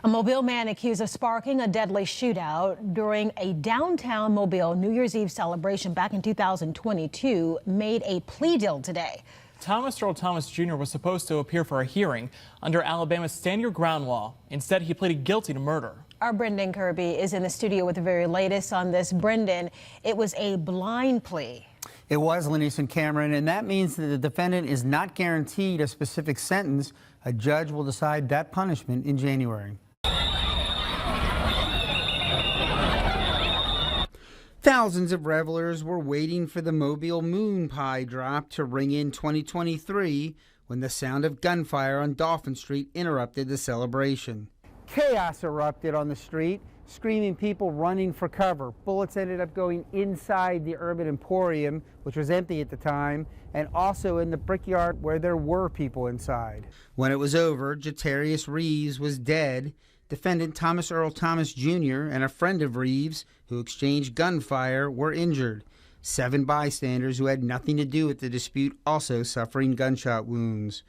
A Mobile man accused of sparking a deadly shootout during a downtown Mobile New Year's Eve celebration back in 2022 made a plea deal today. Earl Thomas Jr. was supposed to appear for a hearing under Alabama's Stand Your Ground law. Instead, he pleaded guilty to murder. Our Brendan Kirby is in the studio with the very latest on this. Brendan, it was a blind plea. It was, Lenise and Cameron, and that means that the defendant is not guaranteed a specific sentence. A judge will decide that punishment in January. Thousands of revelers were waiting for the Mobile moon pie drop to ring in 2023 when the sound of gunfire on Dolphin Street interrupted the celebration. Chaos erupted on the street, screaming people running for cover. Bullets ended up going inside the Urban Emporium, which was empty at the time, and also in the Brickyard where there were people inside. When it was over, Jatarius Reeves was dead. Defendant Earl Thomas Jr. and a friend of Reeves, who exchanged gunfire, were injured. 7 bystanders who had nothing to do with the dispute also suffering gunshot wounds.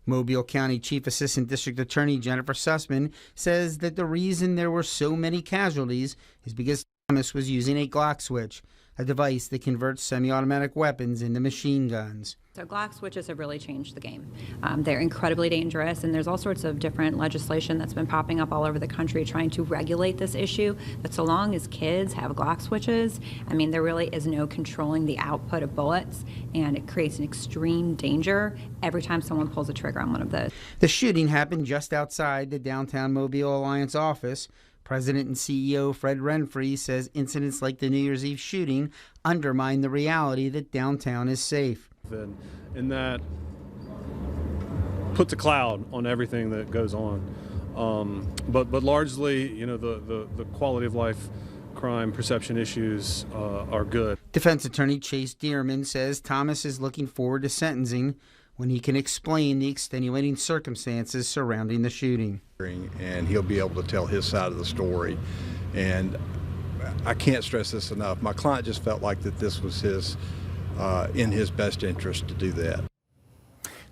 Mobile County Chief Assistant District Attorney Jennifer Sussman says that the reason there were so many casualties is because Thomas was using a Glock switch, a device that converts semi-automatic weapons into machine guns. So Glock switches have really changed the game. They're incredibly dangerous, and there's all sorts of different legislation that's been popping up all over the country trying to regulate this issue. But so long as kids have Glock switches, I mean, there really is no controlling the output of bullets, and it creates an extreme danger every time someone pulls a trigger on one of those. The shooting happened just outside the downtown Mobile Alliance office. President and CEO Fred Renfree says incidents like the New Year's Eve shooting undermine the reality that downtown is safe. And that puts a cloud on everything that goes on. But largely, you know, the quality of life, crime perception issues are good. Defense attorney Chase Dearman says Thomas is looking forward to sentencing when he can explain the extenuating circumstances surrounding the shooting. And he'll be able to tell his side of the story. And I can't stress this enough. My client just felt like that this was in his best interest to do that.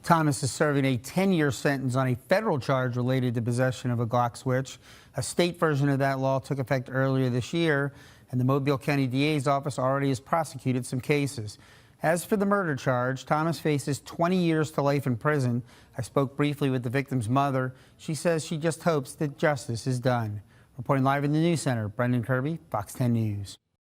Thomas is serving a 10-year sentence on a federal charge related to possession of a Glock switch. A state version of that law took effect earlier this year, and the Mobile County DA's office already has prosecuted some cases. As for the murder charge, Thomas faces 20 years to life in prison. I spoke briefly with the victim's mother. She says she just hopes that justice is done. Reporting live in the News Center, Brendan Kirby, Fox 10 News.